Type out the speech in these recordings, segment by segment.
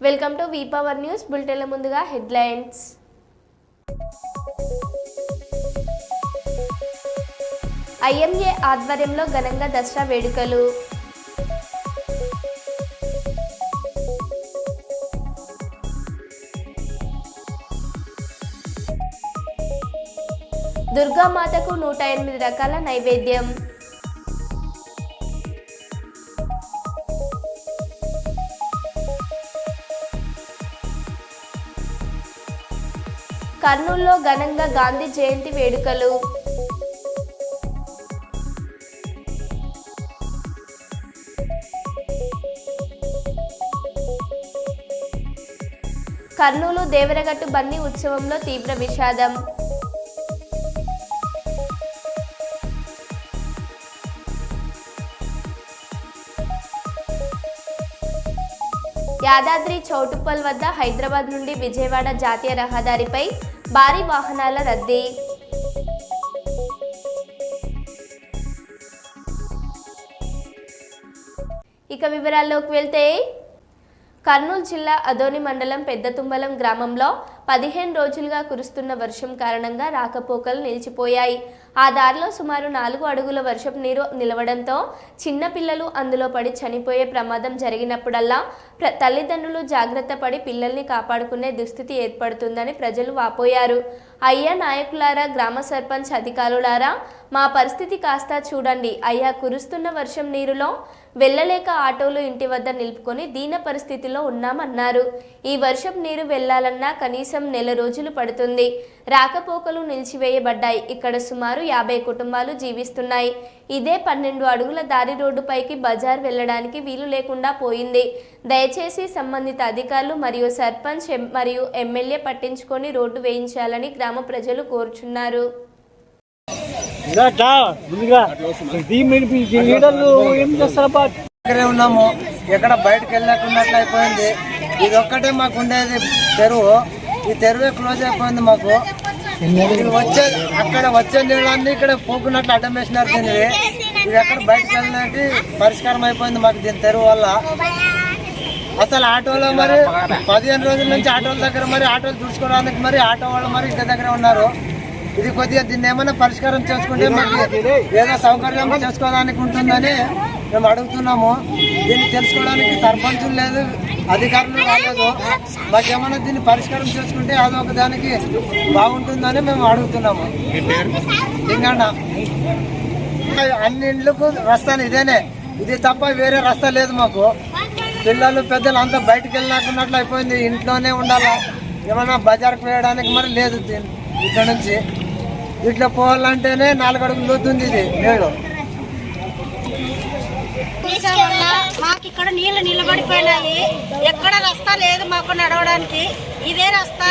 Welcome to వీపవర్ news బులెటిన్ల ముందుగా headlines. IMA ఆధ్వర్యంలో ఘనంగా దసరా వేడుకలు. దుర్గామాతకు 108 రకాల నైవేద్యం. కర్నూలులో ఘనంగా గాంధీ జయంతి వేడుకలు. కర్నూలు దేవరగట్టు బన్నీ ఉత్సవంలో తీవ్ర విషాదం. యాదాద్రి చౌటుప్పల్ వద్ద హైదరాబాద్ నుండి విజయవాడ జాతీయ రహదారిపై భారీ వాహనాల రద్దీ. ఇక వివరాల్లోకి వెళ్తే కర్నూలు జిల్లా అదోని మండలం పెద్దతుంబలం గ్రామంలో 15 రోజులుగా కురుస్తున్న వర్షం కారణంగా రాకపోకలు నిలిచిపోయాయి. ఆ దారిలో సుమారు 4 అడుగుల వర్షపు నీరు నిలవడంతో చిన్నపిల్లలు అందులో పడి చనిపోయే ప్రమాదం జరిగినప్పుడల్లా తల్లిదండ్రులు జాగ్రత్త పడి పిల్లల్ని కాపాడుకునే దుస్థితి ఏర్పడుతుందని ప్రజలు వాపోయారు. అయ్యా నాయకులారా, గ్రామ సర్పంచ్ అధికారులారా, మా పరిస్థితి కాస్త చూడండి. అయ్యా, కురుస్తున్న వర్షం నీరులో వెళ్ళలేక ఆటోలు ఇంటి వద్ద నిలుపుకొని దీన పరిస్థితిలో ఉన్నామన్నారు. ఈ వర్షం నీరు వెళ్లాలన్నా కనీసం నెల రోజులు పడుతుంది. రాకపోకలు నిలిచివేయబడ్డాయి. ఇక్కడ సుమారు 50 కుటుంబాలు జీవిస్తున్నాయి. ఇదే 12 అడుగుల దారి రోడ్డుపైకి బజార్ వెళ్ళడానికి వీలు లేకుండా పోయింది. దయచేసి సంబంధిత అధికారులు మరియు సర్పంచ్ మరియు ఎమ్మెల్యే పట్టించుకొని రోడ్డు వేయించాలని గ్రామ ప్రజలు కోరుచున్నారు. ఉన్నాము, ఎక్కడ బయటకు వెళ్ళకున్నట్లు అయిపోయింది. ఇది ఒక్కటే మాకు ఉండేది తెరువు. ఈ తెరువే క్లోజ్ అయిపోయింది మాకు. అక్కడ వచ్చే నీళ్ళన్నీ ఇక్కడ పోకున్నట్లు అడ్డం వేసినారు. దీన్ని ఇది ఎక్కడ బయటకు వెళ్ళడానికి పరిష్కారం అయిపోయింది మాకు దీని తెరువు వల్ల. అసలు ఆటోలో మరి 15 రోజుల నుంచి ఆటోల దగ్గర మరి ఆటోలు చూసుకోవడానికి మరి ఆటో వాళ్ళు మరి ఇంటి దగ్గర ఉన్నారు. ఇది కొద్దిగా దీన్ని ఏమైనా పరిష్కారం చేసుకుంటే మాకు ఏదో సౌకర్యం చేసుకోవడానికి ఉంటుందని మేము అడుగుతున్నాము. దీన్ని తెలుసుకోవడానికి సర్పంచులు లేదు, అధికారులు రాలేదు. మాకేమైనా దీన్ని పరిష్కారం చేసుకుంటే అదొక దానికి బాగుంటుందని మేము అడుగుతున్నాము. ఇంకన్నా అన్ని ఇండ్లకు రస్తా ఇదేనే, ఇది తప్ప వేరే రస్తా లేదు మాకు. పిల్లలు పెద్దలు అంతా బయటకు వెళ్ళినట్టున్నట్లు అయిపోయింది. ఇంట్లోనే ఉండాలా, ఏమైనా బజార్కి వేయడానికి మరి లేదు. ఇక్కడ నుంచి ఇట్లా పోవాలంటేనే 4 అడుగులు లోతుంది ఇది నీళ్ళు. మాకు ఇక్కడ నీళ్లు నిలబడిపోయినాయి. ఎక్కడ రస్తా లేదు మాకు నడవడానికి. ఇదే రస్తా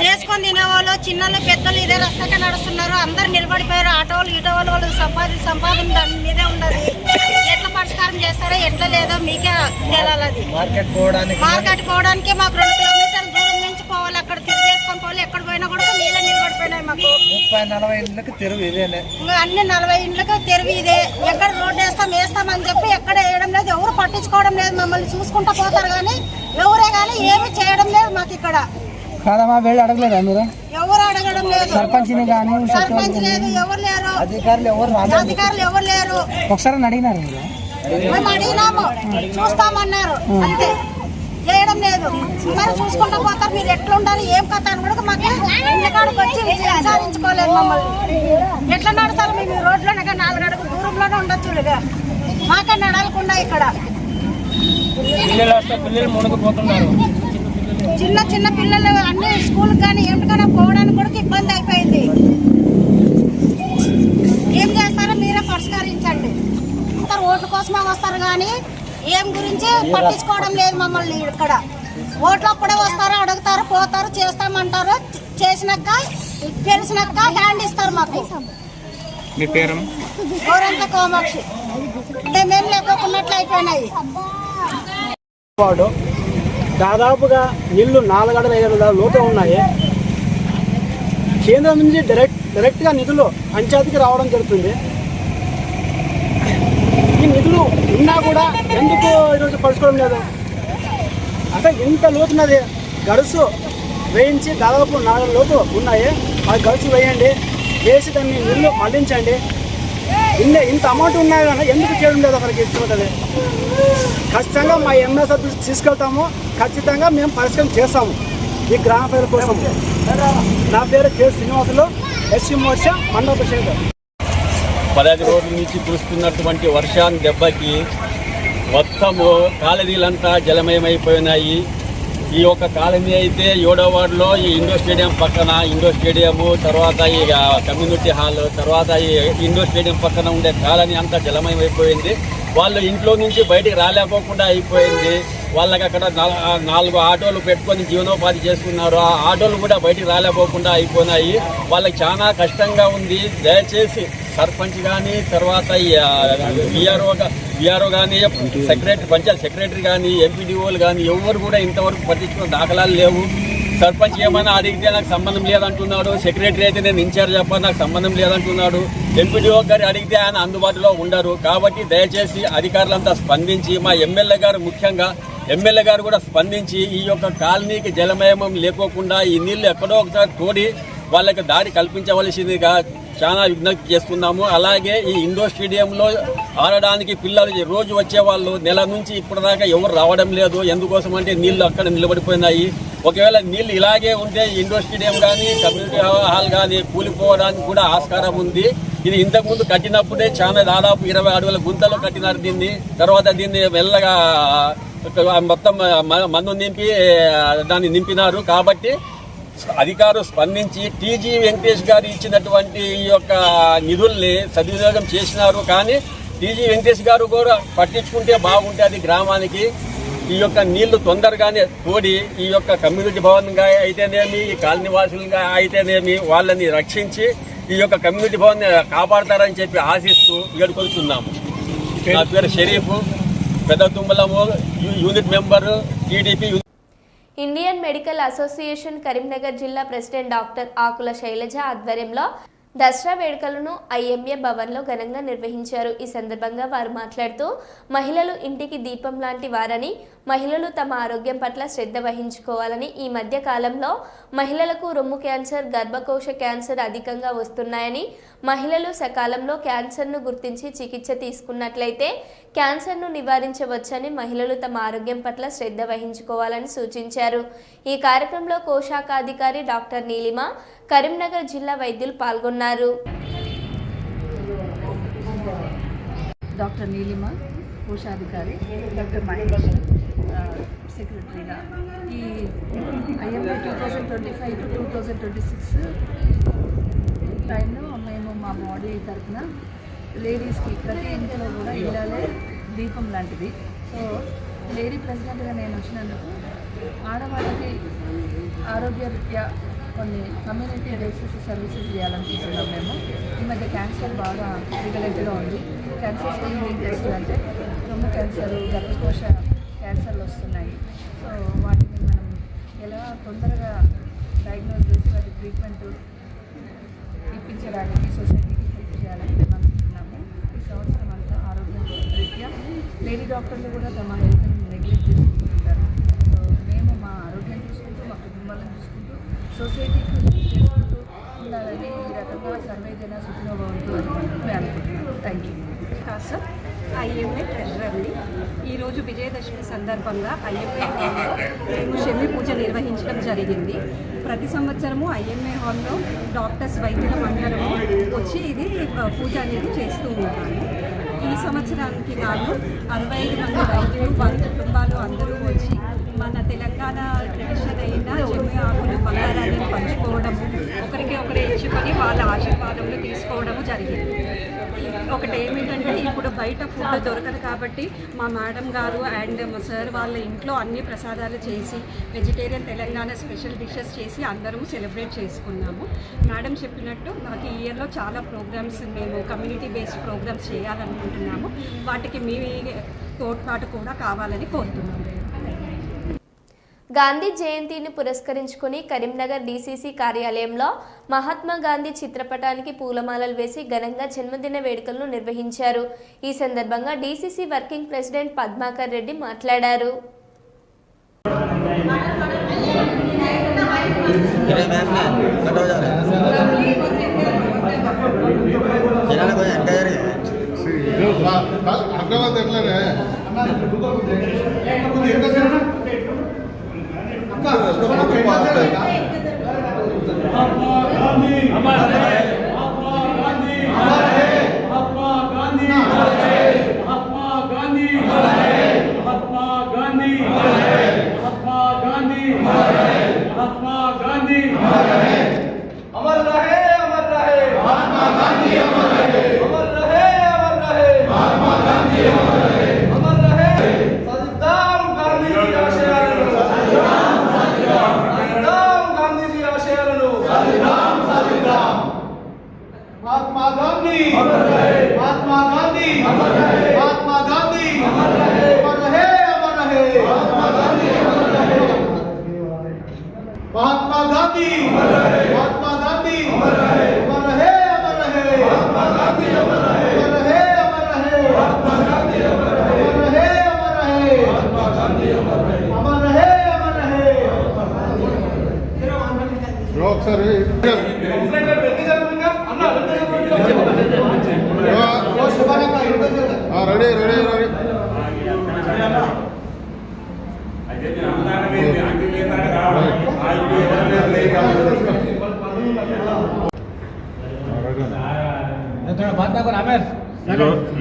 చేసుకొని తినేవాళ్ళు చిన్నలు పెద్దలు ఇదే రస్తాకే నడుస్తున్నారు. అందరు నిలబడిపోయారు. ఆటోలు ఈటోలు వాళ్ళు సంపాదన దాని మీదే ఉండదు. ఎట్లా పరిష్కారం చేస్తారో ఎట్లా లేదో మీకే తేలాలి. మార్కెట్ పోవడానికి మాకు 2 కిలోమీటర్ల దూరం నుంచి పోవాలి. అక్కడ తిరిగి చేసుకొని పోవాలి. ఎక్కడ పోయినా కూడా నీళ్ళ నిలబడిపోయినాయి మాకు. 30-40 ఇండ్లకి తెరువు ఇదేనే. అన్ని 40 ఇండ్లకి తెరువు ఇదే. ఎక్కడ రోడ్డు వేస్తామని చెప్పి ఎక్కడ వేయడం లేదు. ఎవరు పట్టించుకోవడం లేదు. మమ్మల్ని చూసుకుంటా పోతారు కానీ ఎవరే కానీ ఏమి చేయడం లేదు మాకు ఇక్కడ. కాదమ్మా, వెళ్ళి అడగలేదా మీరు? ఎవరు అడగడం లేదు. సర్పంచ్ లేదు, ఎవరు లేరు. అధికారులు ఎవరు లేరు. ఒకసారి అడిగినారు? మేము అడిగినాము, చూస్తామన్నారు, అంతే. చేయడం లేదు. మరి చూసుకుంటా పోతారు. మీరు ఎట్లా ఉండాలి ఏం కథ అని కూడా మాకు ఇంటికాడికి వచ్చి విచారించుకోలేదు మమ్మల్ని. ఎట్లా నడుస్తారు మేము రోడ్లోనే 4 అడుగులు దూరంలోనే ఉండొచ్చు. మాకే నడవకుండా ఇక్కడ పిల్లలు మునిగిపోతున్నారు. చిన్న పిల్లలు అన్ని స్కూల్కి కానీ ఏమిటికైనా పోవడానికి కూడా ఇబ్బంది అయిపోయింది. ఏం చేస్తారో మీరే పరిష్కరించండి. ఓట్ల కోసమే వస్తారు కానీ ఏం గురించి పట్టించుకోవడం లేదు మమ్మల్ని. ఇక్కడ ఓట్లు అప్పుడే వస్తారు, అడుగుతారు, పోతారు, చేస్తామంటారు. చేసినాక తెలిసినాక హ్యాండ్ ఇస్తారు మాకు. మీ పేరు? గౌరంత కామాక్షి. మేము లేకున్నట్లు అయిపోయినాయి. దాదాపుగా నీళ్లు 4 అడుగుల 5 అడుగుల లోతు ఉన్నాయి. కేంద్రం నుంచి డైరెక్ట్గా నిధులు పంచాయతీకి రావడం జరుగుతుంది. ఈ నిధులు ఉన్నా కూడా ఎందుకు ఈరోజు పరుచుకోవడం లేదు? అసలు ఇంత లోతున్నది గడుసు వేయించి దాదాపు 4 లోతు ఉన్నాయి. ఆ గడుసు వేయండి, వేసి దాన్ని నీళ్ళు మళ్లించండి. ఇంత అమౌంట్ ఉన్నా కానీ ఎందుకు చేయడం లేదు అక్కడికి ఇచ్చిపోతుంది. ఖచ్చితంగా మా ఎంఎస్ ఆఫీస్ తీసుకెళ్తాము, ఖచ్చితంగా మేము పరిష్కారం చేస్తాము ఈ గ్రామ ప్రజల కోసం. నా పేరు కె శ్రీనివాసులు, ఎస్సీ మోర్చా మండల ప్రెసిడెంట్. 10 రోజుల నుంచి కురుస్తున్నటువంటి వర్షాన్ని దెబ్బకి మొత్తము కాలనీలంతా జలమయమైపోయినాయి. ఈ యొక్క కాలనీ అయితే 7వ వార్డులో ఈ ఇండోర్ స్టేడియం పక్కన ఇండోర్ స్టేడియము, తర్వాత ఈ కమ్యూనిటీ హాల్, తర్వాత ఈ ఇండోర్ స్టేడియం పక్కన ఉండే కాలనీ అంతా జలమయమైపోయింది. వాళ్ళు ఇంట్లో నుంచి బయటికి రాలేకోకుండా అయిపోయింది. వాళ్ళకి అక్కడ 4 ఆటోలు పెట్టుకొని జీవనోపాధి చేస్తున్నారు. ఆ ఆటోలు కూడా బయటికి రాలేకోకుండా అయిపోయినాయి. వాళ్ళకి చాలా కష్టంగా ఉంది. దయచేసి సర్పంచ్ కానీ, తర్వాత విఆర్ఓ కానీ, పంచాయత్ సెక్రటరీ కానీ, ఎంపీడీఓలు కానీ ఎవరు కూడా ఇంతవరకు పట్టించుకున్న దాఖలాలు లేవు. సర్పంచ్ ఏమైనా అడిగితే నాకు సంబంధం లేదంటున్నాడు, సెక్రటరీ అయితే నేను ఇన్ఛార్జ్ చెప్పాను నాకు సంబంధం లేదంటున్నాడు, ఎంపీడీఓ గారు అడిగితే ఆయన అందుబాటులో ఉండరు. కాబట్టి దయచేసి అధికారులంతా స్పందించి, మా ఎమ్మెల్యే గారు ముఖ్యంగా ఎమ్మెల్యే గారు కూడా స్పందించి ఈ యొక్క కాలనీకి జలమయమం లేకోకుండా ఈ నీళ్లు ఎక్కడో ఒకసారి తోడి వాళ్ళకి దారి కల్పించవలసిందిగా చాలా విజ్ఞప్తి చేస్తున్నాము. అలాగే ఈ ఇండోర్ స్టేడియంలో ఆడడానికి పిల్లలు రోజు వచ్చేవాళ్ళు నెల నుంచి ఇప్పటిదాకా ఎవరు రావడం లేదు. ఎందుకోసం అంటే నీళ్లు అక్కడ నిలబడిపోయినాయి. ఒకవేళ నీళ్లు ఇలాగే ఉంటే ఇండోర్ స్టేడియం కానీ, కమ్యూనిటీ హాల్ కానీ కూలిపోవడానికి కూడా ఆస్కారం ఉంది. ఇది ఇంతకుముందు కట్టినప్పుడే చాలా దాదాపు 20 అడుగుల గుంతలు కట్టినారు దీన్ని. తర్వాత దీన్ని మెల్లగా మొత్తం మందు నింపి దాన్ని నింపినారు. కాబట్టి అధికారులు స్పందించి టీజీ వెంకటేష్ గారు ఇచ్చినటువంటి ఈ యొక్క నిధుల్ని సద్వినియోగం చేసినారు. కానీ టీజీ వెంకటేష్ గారు కూడా పట్టించుకుంటే బాగుంటుంది గ్రామానికి. ఈ యొక్క నీళ్లు తొందరగానే తోడి ఈ యొక్క కమ్యూనిటీ భవన్గా అయితేనేమి, ఈ కాలనీ వాసులుగా అయితేనేమి వాళ్ళని రక్షించి ఈ యొక్క కమ్యూనిటీ భవన్ కాపాడతారని చెప్పి ఆశిస్తూ వేడుకొస్తున్నాము. నా పేరు Sharif, Pedda Tummalamu, unit member, TDP. Indian medical association Karimnagar జిల్లా ప్రెసిడెంట్ డాక్టర్ ఆకుల శైలజ ఆధ్వర్యంలో దసరా వేడుకలను ఐఎంఏ భవన్లో ఘనంగా నిర్వహించారు. ఈ సందర్భంగా వారు మాట్లాడుతూ మహిళలు ఇంటికి దీపం లాంటి వారని, మహిళలు తమ ఆరోగ్యం పట్ల శ్రద్ధ వహించుకోవాలని, ఈ మధ్య కాలంలో మహిళలకు రొమ్ము క్యాన్సర్, గర్భకోశ క్యాన్సర్ అధికంగా వస్తున్నాయని, మహిళలు సకాలంలో క్యాన్సర్ను గుర్తించి చికిత్స తీసుకున్నట్లయితే క్యాన్సర్ను నివారించవచ్చని, మహిళలు తమ ఆరోగ్యం పట్ల శ్రద్ధ వహించుకోవాలని సూచించారు. ఈ కార్యక్రమంలో కోశాఖాధికారి డాక్టర్ నీలిమ, కరీంనగర్ జిల్లా వైద్యులు పాల్గొన్నారు. డాక్టర్ నీలిమ కోశాధికారి, డాక్టర్ మహేష్ సెక్రటరీగా ఈ ఐఎంఏ 2025 to 2026 టైంలో మేము మా బాడీ తరఫున లేడీస్కి ప్రతి ఇంట్లో కూడా ఇళ్ళలే దీపం లాంటిది. సో లేడీ ప్రెసిడెంట్గా నేను వచ్చినందుకు ఆడవాళ్ళకి ఆరోగ్యరీత్యా కొన్ని కమ్యూనిటీ బేసిస్ సర్వీసెస్ చేయాలనుకుంటున్నాం. మేము ఈ మధ్య క్యాన్సర్ బాగా రిగలెంట్గా ఉంది. క్యాన్సర్ స్క్రీనింగ్ టెస్ట్ అంటే రొమ్ము క్యాన్సర్, గర్భకోశ క్యాన్సర్లు వస్తున్నాయి. సో వాటిని మనం ఎలా తొందరగా డయాగ్నోస్ చేసి వాటి ట్రీట్మెంట్ ఇప్పించడానికి సొసైటీకి హెల్ప్ చేయాలని మేము అనుకుంటున్నాము. ఈ సంవత్సరం అంతా ఆరోగ్యం రీత్యా లేడీ డాక్టర్లు కూడా తమ హెల్త్ని నెగ్లెక్ట్ చేసుకుంటుంటారు. సో మేము మా ఆరోగ్యం చూసుకుంటూ, మా కుటుంబాలను చూసుకుంటూ, సొసైటీకి చేసుకుంటూ ఉండాలని ఈ రకంగా సర్వే జన సుఖినో భవంతు అని మేము అనుకుంటున్నాం. Thank you. సార్, ఐఎంఏ ట్రెజరర్ని. ఈరోజు విజయదశమి సందర్భంగా ఐఎంఏ హాల్లో మేము శమి పూజ నిర్వహించడం జరిగింది. ప్రతి సంవత్సరము ఐఎంఏ హాల్లో డాక్టర్స్, వైద్యుల మండలము వచ్చి ఇది పూజ అనేది చేస్తూ ఉంటాము. ఈ సంవత్సరానికి గాను 65 మంది వైద్యులు, వారి కుటుంబాలు అందరూ వచ్చి మన తెలంగాణ ట్రెడిషన్ అయిన జమ్మి ఆకులు, బంగారాన్ని పంచుకోవడము, ఒకరికి ఒకరు ఇచ్చుకొని వాళ్ళ ఆశీర్వాదములు తీసుకోవడము జరిగింది. ఒకటి ఏమిటంటే ఇప్పుడు బయట ఫుడ్ దొరకదు కాబట్టి మా మేడం గారు అండ్ మా సార్ వాళ్ళ ఇంట్లో అన్ని ప్రసాదాలు చేసి వెజిటేరియన్ తెలంగాణ స్పెషల్ డిషెస్ చేసి అందరము సెలబ్రేట్ చేసుకున్నాము. మేడం చెప్పినట్టు మాకు ఈ ఇయర్లో చాలా ప్రోగ్రామ్స్, మేము కమ్యూనిటీ బేస్డ్ ప్రోగ్రామ్స్ చేయాలనుకుంటున్నాము. వాటికి మీ తోడ్పాటు కూడా కావాలని కోరుతున్నాము. గాంధీ జయంతిని పురస్కరించుకుని కరీంనగర్ డీసీసీ కార్యాలయంలో మహాత్మా గాంధీ చిత్రపటానికి పూలమాలలు వేసి ఘనంగా జన్మదిన వేడుకలను నిర్వహించారు. ఈ సందర్భంగా DCC working president Padmakar Reddy మాట్లాడారు.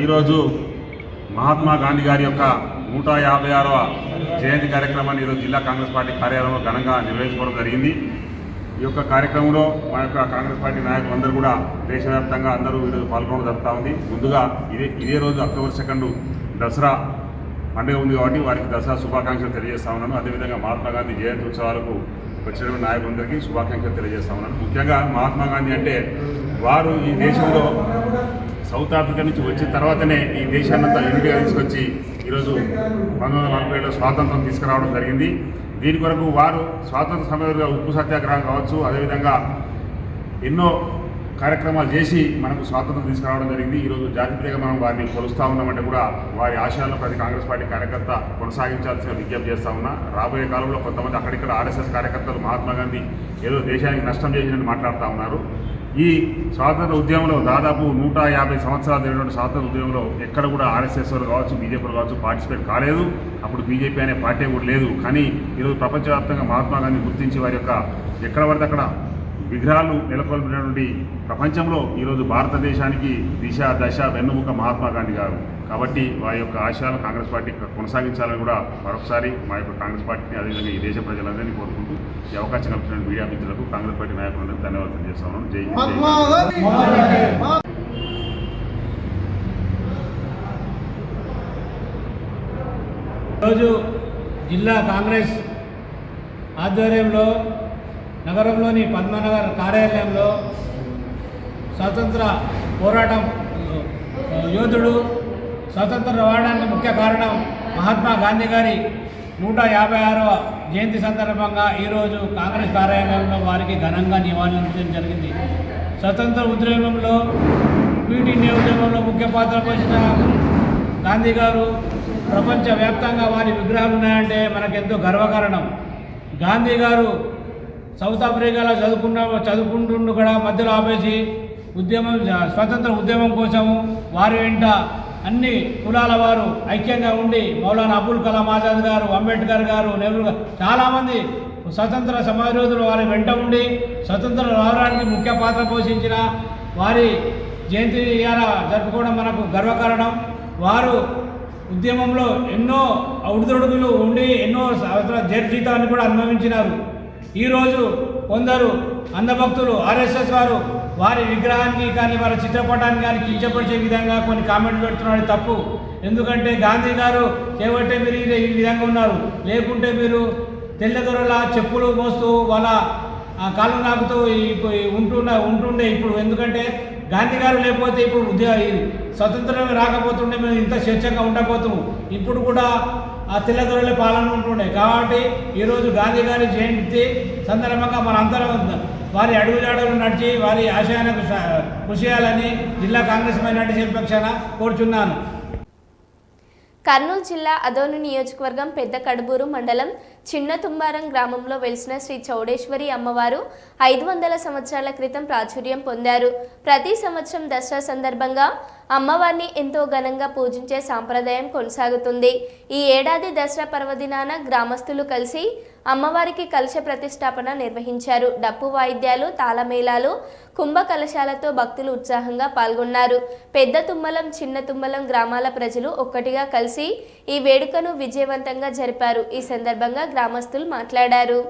ఈరోజు మహాత్మా గాంధీ గారి యొక్క 156వ జయంతి కార్యక్రమాన్ని ఈరోజు జిల్లా కాంగ్రెస్ పార్టీ కార్యాలయంలో ఘనంగా నిర్వహించుకోవడం జరిగింది. ఈ యొక్క కార్యక్రమంలో మా యొక్క కాంగ్రెస్ పార్టీ నాయకులు అందరూ కూడా దేశవ్యాప్తంగా అందరూ ఈరోజు పాల్గొనడం జరుగుతూ ఉంది. ముందుగా ఇదే రోజు అక్టోబర్ 2 దసరా పండుగ ఉంది కాబట్టి వారికి దసరా శుభాకాంక్షలు తెలియజేస్తా ఉన్నాను. అదేవిధంగా మహాత్మా గాంధీ జయంతి ఉత్సవాలకు వచ్చిన నాయకులందరికీ శుభాకాంక్షలు తెలియజేస్తా ఉన్నాను. ముఖ్యంగా మహాత్మా గాంధీ అంటే వారు ఈ దేశంలో సౌత్ ఆఫ్రికా నుంచి వచ్చిన తర్వాతనే ఈ దేశాన్నంతా యూనిట్గా తీసుకొచ్చి ఈరోజు 1947లో స్వాతంత్రం తీసుకురావడం జరిగింది. దీని కొరకు వారు స్వాతంత్ర సమయంలో ఉప్పు సత్యాగ్రహం కావచ్చు, అదేవిధంగా ఎన్నో కార్యక్రమాలు చేసి మనకు స్వాతంత్రం తీసుకురావడం జరిగింది. ఈరోజు జాతీయంగా మనం వారిని కొలుస్తూ ఉన్నామంటే కూడా వారి ఆశయాలను ప్రతి కాంగ్రెస్ పార్టీ కార్యకర్త కొనసాగించాల్సిన విజ్ఞప్తి చేస్తూ ఉన్నా. రాబోయే కాలంలో కొంతమంది అక్కడిక్కడ ఆర్ఎస్ఎస్ కార్యకర్తలు మహాత్మా గాంధీ ఏదో దేశానికి నష్టం చేసినట్టు మాట్లాడుతూ ఉన్నారు. ఈ స్వాతంత్ర ఉద్యమంలో దాదాపు 150 సంవత్సరాలు జరిగినటువంటి స్వాతంత్ర ఉద్యమంలో ఎక్కడ కూడా ఆర్ఎస్ఎస్ కావచ్చు, బీజేపీలు కావచ్చు పార్టిసిపేట్ కాలేదు. అప్పుడు బీజేపీ అనే పార్టీ కూడా లేదు. కానీ ఈరోజు ప్రపంచవ్యాప్తంగా మహాత్మా గాంధీ గుర్తించి వారి యొక్క ఎక్కడ పడితే అక్కడ విగ్రహాలు నెలకొల్పినటువంటి ప్రపంచంలో ఈరోజు భారతదేశానికి దిశ దశ వెన్నుముక మహాత్మా గాంధీ గారు. కాబట్టి వారి యొక్క ఆశయాలను కాంగ్రెస్ పార్టీ కొనసాగించాలని కూడా మరొకసారి మా యొక్క కాంగ్రెస్ పార్టీని అదేవిధంగా ఈ దేశ ప్రజలందరినీ కోరుకుంటూ ఈ అవకాశం కల్పించిన మీడియా మిత్రులకు కాంగ్రెస్ పార్టీ నాయకులందరికీ ధన్యవాదాలు చేస్తా ఉన్నాను. జై ఈరోజు జిల్లా కాంగ్రెస్ ఆధ్వర్యంలో నగరంలోని పద్మనగర్ కార్యాలయంలో స్వాతంత్ర పోరాటం యోధుడు స్వాతంత్రం రావడానికి ముఖ్య కారణం మహాత్మా గాంధీ గారి 156వ జయంతి సందర్భంగా ఈరోజు కాంగ్రెస్ కార్యాలయంలో వారికి ఘనంగా నివాళులర్పించడం జరిగింది. స్వతంత్ర ఉద్యమంలో క్విట్ ఇండియా ఉద్యమంలో ముఖ్య పాత్ర పోషించిన గాంధీ గారు ప్రపంచవ్యాప్తంగా వారి విగ్రహాలు ఉన్నాయంటే మనకెంతో గర్వకారణం. గాంధీ గారు సౌత్ ఆఫ్రికాలో చదువుకుంటుండు కూడా మధ్యలో ఆపేసి స్వతంత్ర ఉద్యమం కోసం వారి వెంట అన్ని కులాల వారు ఐక్యంగా ఉండి మౌలానా అబుల్ కలాం ఆజాద్ గారు, అంబేద్కర్ గారు, నెహ్రూ గారు చాలామంది స్వతంత్ర సమాజయోధులు వారి వెంట ఉండి స్వతంత్రం రావడానికి ముఖ్య పాత్ర పోషించిన వారి జయంతి జరుపుకోవడం మనకు గర్వకారణం. వారు ఉద్యమంలో ఎన్నో ఉడుదొడుగులు ఉండి ఎన్నో జైలు జీతాన్ని కూడా అనుభవించినారు. ఈరోజు కొందరు అంధభక్తులు ఆర్ఎస్ఎస్ వారు వారి విగ్రహానికి కానీ వారి చిత్రపటానికి కానీ కించపరిచే విధంగా కొన్ని కామెంట్లు పెడుతున్నాడు తప్పు. ఎందుకంటే గాంధీ గారు చేపట్టే మీరు ఈ విధంగా ఉన్నారు, లేకుంటే మీరు తెల్లదొరలా చెప్పులు మోస్తూ వాళ్ళ కాళ్ళు నాకుతూ ఉంటుండే. ఇప్పుడు ఎందుకంటే గాంధీ గారు లేకపోతే ఇప్పుడు స్వతంత్రం రాకపోతుండే మేము ఇంత స్వేచ్ఛంగా ఉండకపోతాము. ఇప్పుడు కూడా ఆ తెల్లదొరలే పాలన ఉంటుండే. కాబట్టి ఈరోజు గాంధీ గారి జయంతి సందర్భంగా మనందరం వారి అడుగుజాడలు నడిచి వారి ఆశయానికి కృషి చేయాలని జిల్లా కాంగ్రెస్ మైనార్టీ సెల్ పక్షాన కోరుచున్నాను. కర్నూలు జిల్లా అదోని నియోజకవర్గం పెద్ద కడుబూరు మండలం చిన్న తుంబారం గ్రామంలో వెలిసిన శ్రీ చౌడేశ్వరి అమ్మవారు 500 సంవత్సరాల క్రితం ప్రాచుర్యం పొందారు. ప్రతి సంవత్సరం దసరా సందర్భంగా అమ్మవారిని ఎంతో ఘనంగా పూజించే సాంప్రదాయం కొనసాగుతుంది. ఈ ఏడాది దసరా పర్వదినాన గ్రామస్తులు కలిసి అమ్మవారికి కలశ ప్రతిష్టాపన నిర్వహించారు. డప్పు వాయిద్యాలు, తాళమేళాలు, కుంభ కలశాలతో భక్తులు ఉత్సాహంగా పాల్గొన్నారు. పెద్ద తుమ్మలం, చిన్న తుమ్మలం గ్రామాల ప్రజలు ఒక్కటిగా కలిసి ఈ వేడుకను విజయవంతంగా జరిపారు. ఈ సందర్భంగా గ్రామస్తులు మాట్లాడారు.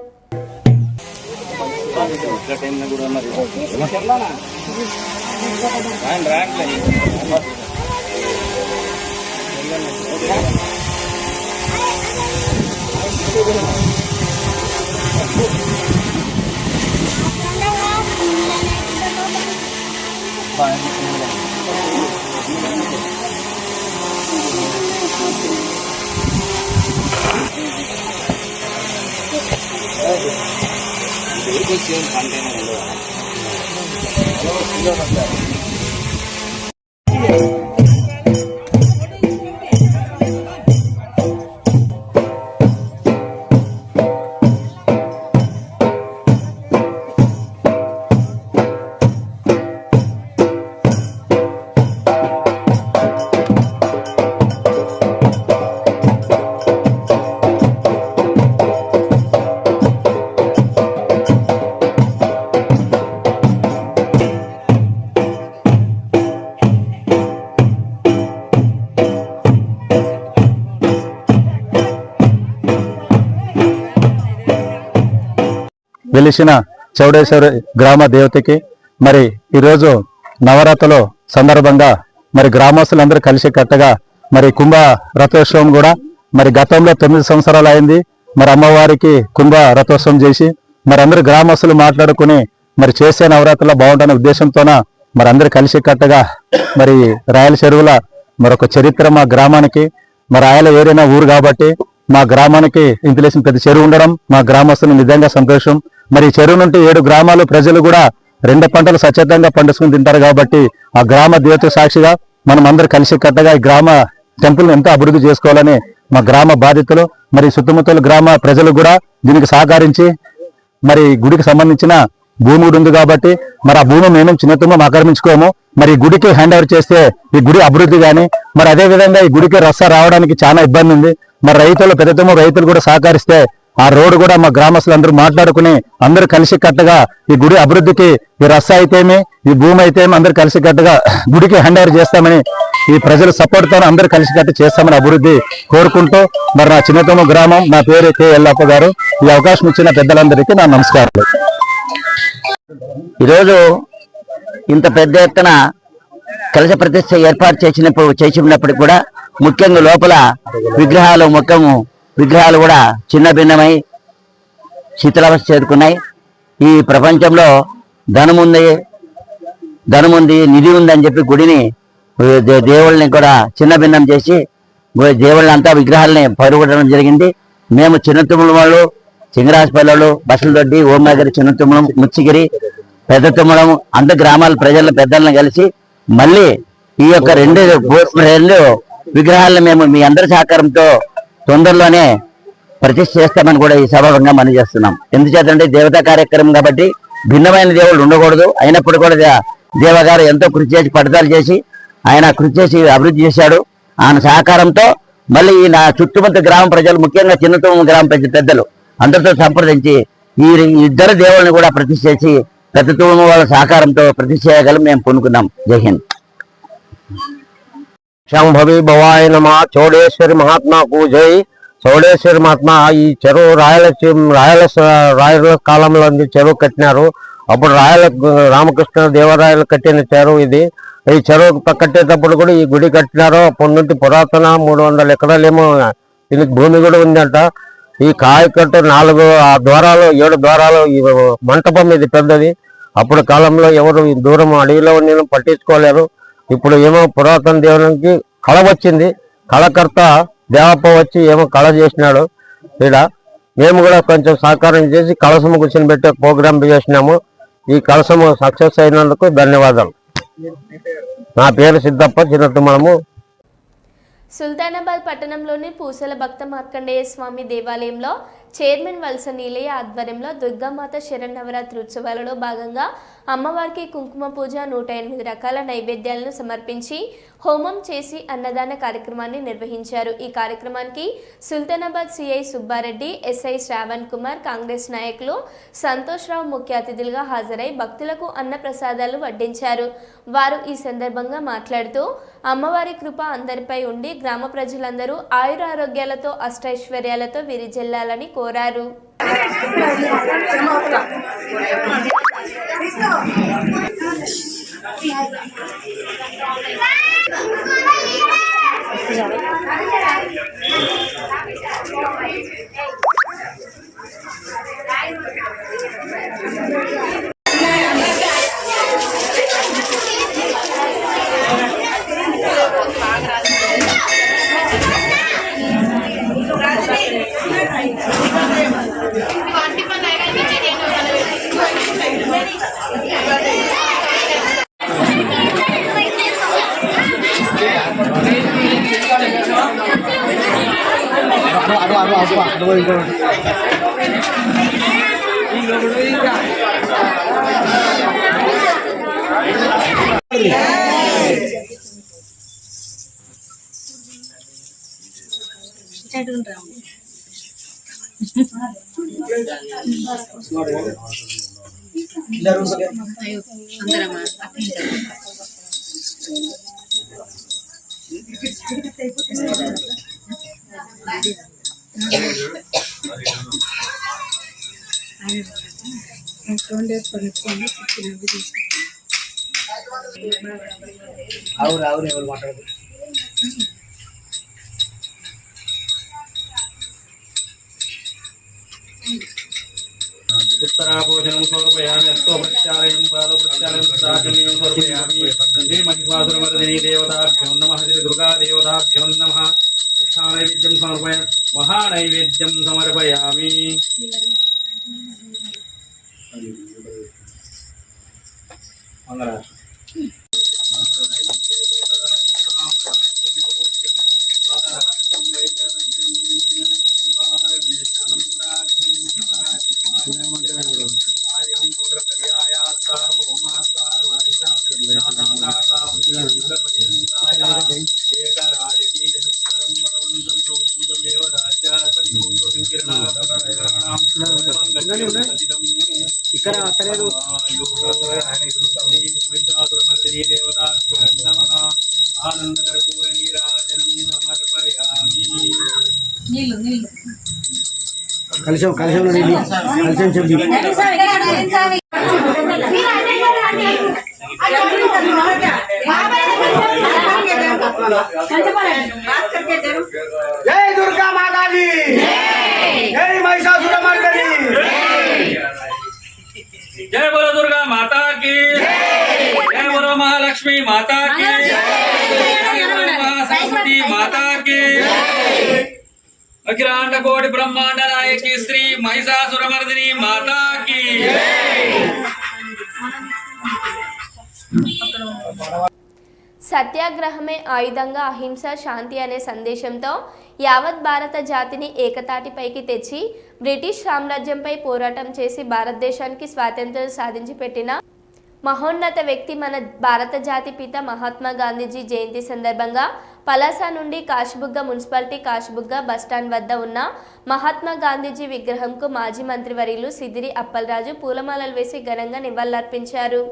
వెలిసిన చౌడేశ్వరి గ్రామ దేవతకి మరి ఈరోజు నవరాత్రుల సందర్భంగా మరి గ్రామస్తులందరూ కలిసి కట్టగా మరి కుంభ రథోత్సవం కూడా మరి గతంలో 9 సంవత్సరాలు అయింది. మరి అమ్మవారికి కుంభ రథోత్సవం చేసి మరి అందరు గ్రామస్తులు మాట్లాడుకుని మరి చేసే నవరాత్రుల్లో బాగుంటున్న ఉద్దేశంతోన మరి అందరు కలిసి కట్టగా మరి రాయల చెరువుల మరొక చరిత్ర మా గ్రామానికి, మరి రాయల ఏరైనా ఊరు కాబట్టి మా గ్రామానికి ఇంతలేసిన పెద్ద చెరువు ఉండడం మా గ్రామస్తులు నిజంగా సంతోషం. మరి చెరువు నుండి 7 గ్రామాలు ప్రజలు కూడా 2 పంటలు స్వచ్ఛందంగా పండించుకుని తింటారు కాబట్టి ఆ గ్రామ దేవత సాక్షిగా మనం అందరూ కలిసి కట్టగా ఈ గ్రామ టెంపుల్ని ఎంతో అభివృద్ధి చేసుకోవాలని మా గ్రామ బాధితులు మరి చుట్టుముట్టల గ్రామ ప్రజలు కూడా దీనికి సహకరించి మరి గుడికి సంబంధించిన భూమి కూడా ఉంది కాబట్టి మరి ఆ భూమి మేము చిన్నతమ్మ ఆక్రమించుకోము. మరి ఈ గుడికి హ్యాండ్ ఓవర్ చేస్తే ఈ గుడి అభివృద్ధి కానీ మరి అదే విధంగా ఈ గుడికి రస్తా రావడానికి చాలా ఇబ్బంది ఉంది. మరి రైతులు పెద్దతమ్మ రైతులు కూడా సహకరిస్తే ఆ రోడ్డు కూడా మా గ్రామస్తులు అందరూ మాట్లాడుకుని అందరూ కలిసి కట్టగా ఈ గుడి అభివృద్ధికి ఈ రస్తా అయితేమి ఈ భూమి అయితేమి అందరూ కలిసి కట్టగా గుడికి హ్యాండ్ ఓవర్ చేస్తామని ఈ ప్రజల సపోర్ట్ తో అందరూ కలిసి కట్టి చేస్తామని అభివృద్ధి కోరుకుంటూ మరి నా చిన్నతమ్మ గ్రామం, నా పేరు కె ఎల్లప్ప గారు. ఈ అవకాశం ఇచ్చిన పెద్దలందరికీ నా నమస్కారాలు. ఈరోజు ఇంత పెద్ద ఎత్తున కలశ ప్రతిష్ఠ ఏర్పాటు చేసినప్పటికీ కూడా ముఖ్యంగా లోపల విగ్రహాలు కూడా చిన్న భిన్నమై శిథిలావస్థ చేరుకున్నాయి. ఈ ప్రపంచంలో ధనముంది నిధి ఉందని చెప్పి గుడిని దేవుళ్ళని కూడా చిన్న భిన్నం చేసి దేవుళ్ళంతా విగ్రహాలని పరుగుడడం జరిగింది. మేము చిన్నతుమ్మల వాళ్ళు, చింగరాజపల్లి, బసలదొడ్డి, ఓమనగరి, చిన్నతుమ్మలం, ముచ్చిగిరి, పెద్ద తుమ్మలం అంత గ్రామాల ప్రజల పెద్దలను కలిసి మళ్ళీ ఈ యొక్క రెండు విగ్రహాలను మేము మీ అందరి సహకారంతో తొందరలోనే ప్రతిష్ఠ చేస్తామని కూడా ఈ సభాగంగా మనం చేస్తున్నాం. ఎందుచేతంటే దేవతా కార్యక్రమం కాబట్టి భిన్నమైన దేవుళ్ళు ఉండకూడదు. అయినప్పుడు కూడా దేవగారు ఎంతో కృషి చేసి పడతాలు చేసి ఆయన కృషి చేసి అభివృద్ధి చేశాడు. ఆయన సహకారంతో మళ్ళీ నా చుట్టుముట్టు గ్రామ ప్రజలు, ముఖ్యంగా చిన్నతూము గ్రామ పెద్దలు అందరితో సంప్రదించి ఈ ఇద్దరు దేవుళ్ళని కూడా ప్రతిష్ఠ చేసి పెద్ద తూము వాళ్ళ సహకారంతో ప్రతిష్ఠ చేయగలం మేము పూనుకున్నాం. జై హింద్. శంభవి భవాయ నమ. చౌడేశ్వరి మహాత్మాకు జై. చౌడేశ్వరి మహాత్మా ఈ చెరువు రాయల కాలంలో చెరువు కట్టినారు. అప్పుడు రామకృష్ణ దేవరాయలు కట్టిన చెరువు ఇది. ఈ చెరువు కట్టేటప్పుడు కూడా ఈ గుడి కట్టినారు. అప్పటి నుండి పురాతన 300 ఎకరాలేమో దీనికి భూమి కూడా ఉందంట. ఈ కాయకట్టు 4 ద్వారాలు 7 ద్వారాలు ఈ మంటపం ఇది పెద్దది. అప్పుడు కాలంలో ఎవరు దూరం అడవిలో నేను పట్టించుకోలేరు. ఇప్పుడు ఏమో పురాతన దేవునికి కళ వచ్చింది. కళకర్త దేవప్ప వచ్చి ఏమో కళ చేసినాడు. ఇక్కడ మేము కూడా కొంచెం సహకారం చేసి కలసము కూర్చొని పెట్టే ప్రోగ్రాం చేసినాము. ఈ కలసము సక్సెస్ అయినందుకు ధన్యవాదాలు. నా పేరు సిద్ధప్ప, చిన్నతుమ్మలము. సుల్తానాబాద్ పట్టణంలోని పూసల భక్త మార్కండేయ స్వామి దేవాలయంలో చైర్మన్ వలస నీలయ్య ఆధ్వర్యంలో దుర్గామాత శరన్నవరాత్రి ఉత్సవాలలో భాగంగా అమ్మవారికి కుంకుమ పూజ 108 రకాల నైవేద్యాలను సమర్పించి హోమం చేసి అన్నదాన కార్యక్రమాన్ని నిర్వహించారు. ఈ కార్యక్రమానికి సుల్తానాబాద్ సిఐ సుబ్బారెడ్డి, ఎస్ఐ శ్రావణ్ కుమార్, కాంగ్రెస్ నాయకులు సంతోష్ రావు ముఖ్య అతిథులుగా హాజరై భక్తులకు అన్నప్రసాదాలు వడ్డించారు. వారు ఈ సందర్భంగా మాట్లాడుతూ అమ్మవారి కృప అందరిపై ఉండి గ్రామ ప్రజలందరూ ఆయురారోగ్యాలతో అష్టైశ్వర్యాలతో విరిజెల్లాలని కోరారు. ఎవరు మాట్లాడదు. उत्तराभोजनं समर्पयामि अस्तो प्रक्षालयं पादप्रक्षालयं प्रसादनीयं समर्पयामि वन्दे महिषासुरमर्दिनी देवताभ्यो नमः श्री दुर्गा देवताभ्यो नमः नैवेद्यं समर्पयामि महानैवेद्यं समर्पयामि ఇక్కడ అసలేదు కలిసి చెప్పి జై దుర్గా మాతాజీ, జై महिषासुरमर्दिनी, जय बोलो दुर्गा माता की, जय बोलो महालक्ष्मी माता की, जय बोलो महासरस्वती माता की, अखिलांड कोटि ब्रह्मांड नायकी श्री महिषासुरमर्दिनी माता की. సత్యాగ్రహమే ఆయుధంగా అహింస శాంతి అనే సందేశంతో యావత్ భారత జాతిని ఏకతాటిపైకి తెచ్చి బ్రిటిష్ సామ్రాజ్యంపై పోరాటం చేసి భారతదేశానికి స్వాతంత్ర్యం సాధించి పెట్టిన మహోన్నత వ్యక్తి మన భారత జాతి పిత మహాత్మా గాంధీజీ జయంతి సందర్భంగా పలాస నుండి కాశీబుగ్గ మున్సిపాలిటీ కాశీబుగ్గ బస్టాండ్ వద్ద ఉన్న మహాత్మా గాంధీజీ విగ్రహంకు మాజీ మంత్రివర్యులు సిద్దిరి అప్పలరాజు పూలమాలలు వేసి ఘనంగా నివాళులర్పించారు.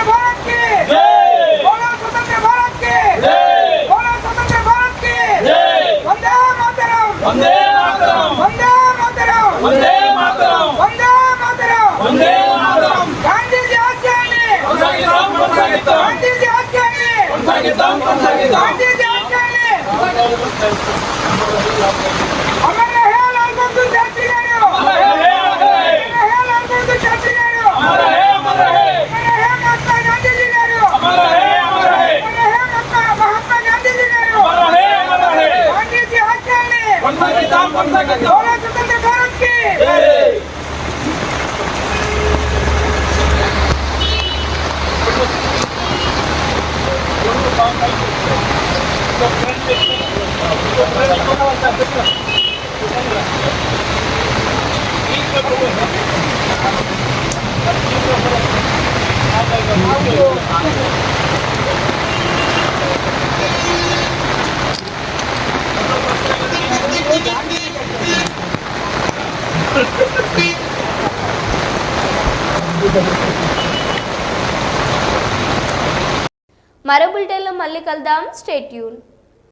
भारत की వందే మాతరం వందే మాతరం వందే మాతరం వందే మాతరం వందే మాతరం గాంధీజీ ఆశయాన్ని కొనసాగిద్దాం కొనసాగిద్దాం గాంధీజీ ఆశయాన్ని కొనసాగిద్దాం కొనసాగిద్దాం గాంధీజీ ఆశయాన్ని అమర్ రహే లాల్ బహదూర్ శాస్త్రి గారు అమర్ రహే లాల్ బహదూర్ శాస్త్రి గారు అమర్ రహే మహాత్మా గాంధీజీ గారు అమర్ రహే మహాత్మా గాంధీజీ గారు అమర్ రహే గాంధీజీ ఆశయాన్ని కొనసాగిద్దాం కొనసాగిద్దాం స్వతంత్ర భారత్ కి మరో బులెటిన్లో మళ్ళీ కలుద్దాం. Stay tune.